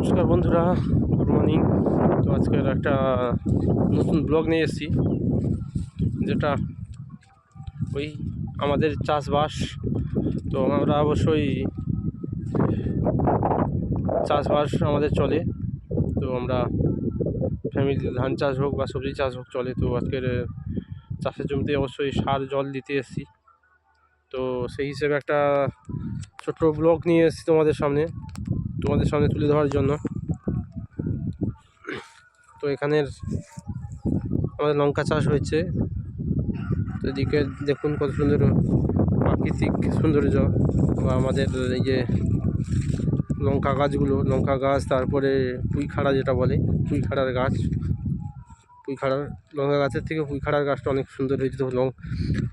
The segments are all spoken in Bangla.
নমস্কার বন্ধুরা, গুড মর্নিং। তো আজকের একটা নতুন ব্লগ নিয়ে এসেছি, যেটা ওই আমাদের চাষবাস। তো আমরা অবশ্যই চাষবাস আমাদের চলে। তো আমরা ফ্যামিলি ধান চাষ হোক বা সবজি চাষ হোক চলে। তো আজকের চাষের জমিতে অবশ্যই সার জল দিতে এসেছি। তো সেই হিসেবে একটা ছোট্ট ব্লগ নিয়ে এসেছি তোমাদের সামনে তুলে ধরার জন্য। তো এখানের আমাদের লঙ্কা চাষ হয়েছে। তো এদিকে দেখুন কত সুন্দর প্রাকৃতিক সৌন্দর্য, বা আমাদের এই যে লঙ্কা গাছ, তারপরে পুঁইখাড়া যেটা বলে, পুঁইখাড়ার গাছ। লঙ্কা গাছের থেকে পুঁইখাড়ার গাছটা অনেক সুন্দর হয়েছে। তো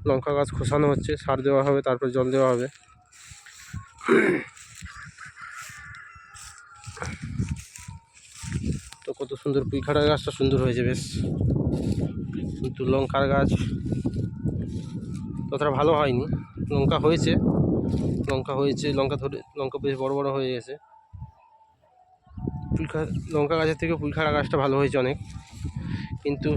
লঙ্কা গাছ খোসানো হচ্ছে, সার দেওয়া হবে, তারপরে জল দেওয়া হবে। তো কত সুন্দর পুঁইখাড়ার গাছটা সুন্দর হয়েছে বেশ, কিন্তু লঙ্কার গাছ ততটা ভালো হয়নি। লঙ্কা হয়েছে, লঙ্কা বেশ বড় বড় হয়ে গেছে। লঙ্কা গাছের থেকে পুঁইখাড়া গাছটা ভালো হয়েছে অনেক। কিন্তু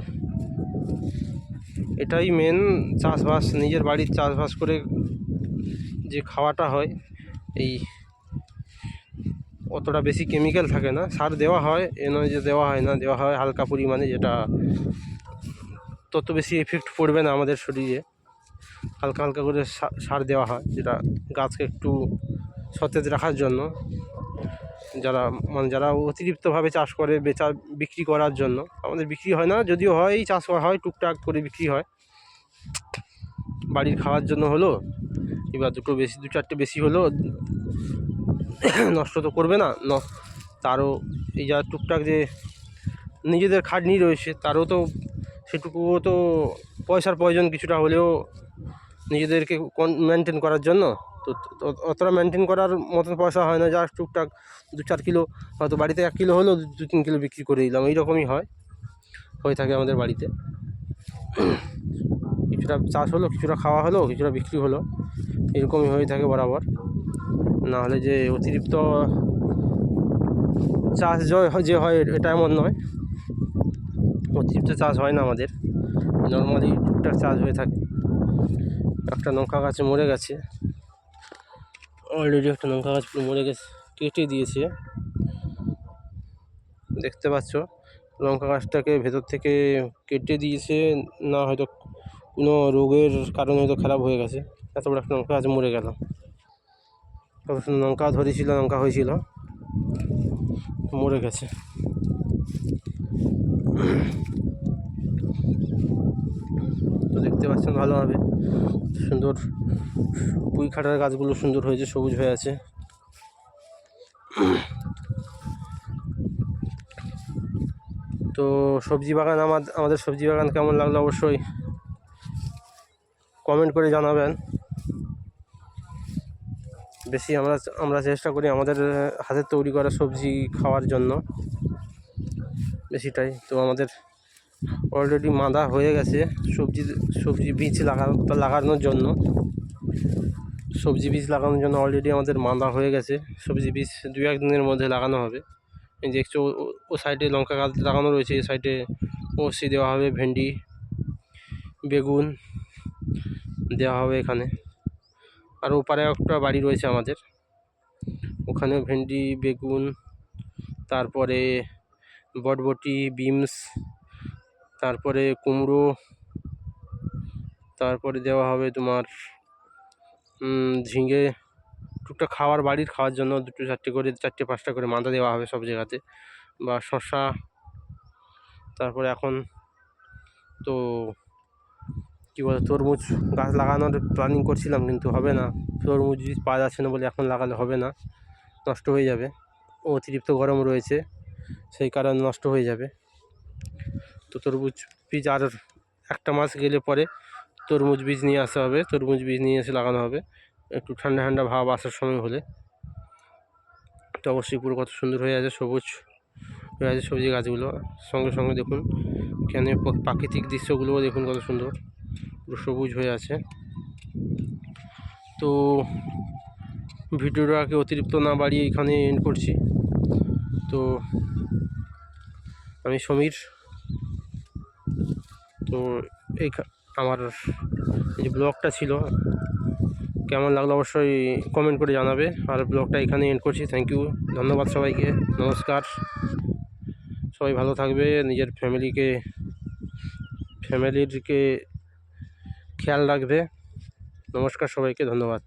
এটাই মেন চাষবাস, নিজের বাড়ির চাষবাস করে যে খাওয়াটা হয়, এই অতটা বেশি কেমিক্যাল থাকে না। সার দেওয়া হয়, এ নয় যে দেওয়া হয় না, দেওয়া হয় হালকা পরিমাণে, যেটা তত বেশি এফেক্ট পড়বে না আমাদের শরীরে। হালকা হালকা করে সার দেওয়া হয়, যেটা গাছকে একটু সতেজ রাখার জন্য। যারা অতিরিক্তভাবে চাষ করে বিক্রি করার জন্য, আমাদের বিক্রি হয় না, যদিও হয়, চাষ হয় টুকটাক করে বিক্রি হয়। বাড়ির খাওয়ার জন্য হলো, এবার দু চারটে বেশি হলো, নষ্ট তো করবে না। তারও এই যা টুকটাক যে নিজেদের খাটনি রয়েছে, তারও তো সেটুকুও তো পয়সার প্রয়োজন কিছুটা হলেও নিজেদেরকে মেনটেন করার জন্য। তো অতটা মেনটেন করার মতন পয়সা হয় না, যা টুকটাক 2-4 কিলো, হয়তো বাড়িতে 1 কিলো হলেও 2-3 কিলো বিক্রি করে দিলাম, এইরকমই হয়ে থাকে আমাদের বাড়িতে। কিছুটা চাষ হলো, কিছুটা খাওয়া হলো, কিছুটা বিক্রি হলো, এরকমই হয়ে থাকে বরাবর। না হলে যে অতিরিক্ত চাষ যে হয় এটা এমন নয়, অতিরিক্ত চাষ হয় না আমাদের, নর্মালি টুকটাক চাষ হয়ে থাকে। একটা লঙ্কা গাছে মরে গেছে অলরেডি, একটা লঙ্কা গাছ পুরো মরে গেছে, কেটে দিয়েছে, দেখতে পাচ্ছ। লঙ্কা গাছটাকে ভেতর থেকে কেটে দিয়েছে, না হয়তো কোনো রোগের কারণে হয়তো খারাপ হয়ে গেছে, এত বড় একটা লঙ্কা গাছ মরে গেল। কত সুন্দর লঙ্কা ধরেছিল, লঙ্কা হয়েছিল, মরে গেছে। তো দেখতে পাচ্ছেন ভালোভাবে, সুন্দর পুঁইখাড়ার গাছগুলো সুন্দর হয়েছে, সবুজ হয়ে আছে। তো সবজি বাগান, আমাদের সবজি বাগান কেমন লাগলো অবশ্যই কমেন্ট করে জানাবেন। বেশি আমরা চেষ্টা করি আমাদের হাতের তৈরি করা সবজি খাওয়ার জন্য বেশিটাই। তো আমাদের অলরেডি মাদা হয়ে গেছে সবজি বীজ লাগানোর জন্য। সবজি বীজ লাগানোর জন্য অলরেডি আমাদের মাদা হয়ে গেছে। সবজি বীজ 2-1 দিনের মধ্যে লাগানো হবে। এই দেখছো ও সাইডে লঙ্কা গাছ লাগানো রয়েছে, এই সাইডে ওসি দেওয়া হবে, ভেন্ডি, বেগুন দেওয়া হবে এখানে। আর ওপারে একটা বাড়ি রয়েছে আমাদের, ওখানেও ভেন্ডি, বেগুন, তারপরে বটবটি, বিমস, তারপরে কুমড়ো, তারপরে দেওয়া হবে তোমার ঝিঙে, টুকটাক বাড়ির খাওয়ার জন্য 2-4টে করে, 4-5টা করে মাদা দেওয়া হবে সব জায়গাতে। বা শসা, তারপরে এখন তো কী বলে, তরমুজ গাছ লাগানোর প্ল্যানিং করছিলাম, কিন্তু হবে না, তরমুজ বীজ পাওয়া যাচ্ছে না বলে এখন লাগালে হবে না, নষ্ট হয়ে যাবে। অতিরিক্ত গরম রয়েছে, সেই কারণে নষ্ট হয়ে যাবে। তো তরমুজ বীজ আর 1 মাস গেলে পরে তরমুজ বীজ নিয়ে আসা হবে, তরমুজ বীজ নিয়ে এসে লাগানো হবে একটু ঠান্ডা ঠান্ডা ভাব আসার সময় হলে। তো অবশ্যই পুরো কত সুন্দর হয়ে আছে, সবুজ হয়ে আছে সবজি গাছগুলো। সঙ্গে সঙ্গে দেখুন এখানে প্রাকৃতিক দৃশ্যগুলোও দেখুন কত সুন্দর, পুরো সবুজ হয়ে আছে। তো ভিডিওটাকে অতিরিক্ত না বাড়িয়ে এখানে এন্ড করছি। তো আমি সমীর। তো এই আমার এই যে ব্লগটা ছিল, কেমন লাগলো অবশ্যই কমেন্ট করে জানাবে। আর ব্লগটা এখানে এন্ড করছি। থ্যাংক ইউ, ধন্যবাদ সবাইকে, নমস্কার। সবাই ভালো থাকবে, নিজের ফ্যামিলিরকে খেয়াল রাখবে। নমস্কার সবাইকে, ধন্যবাদ।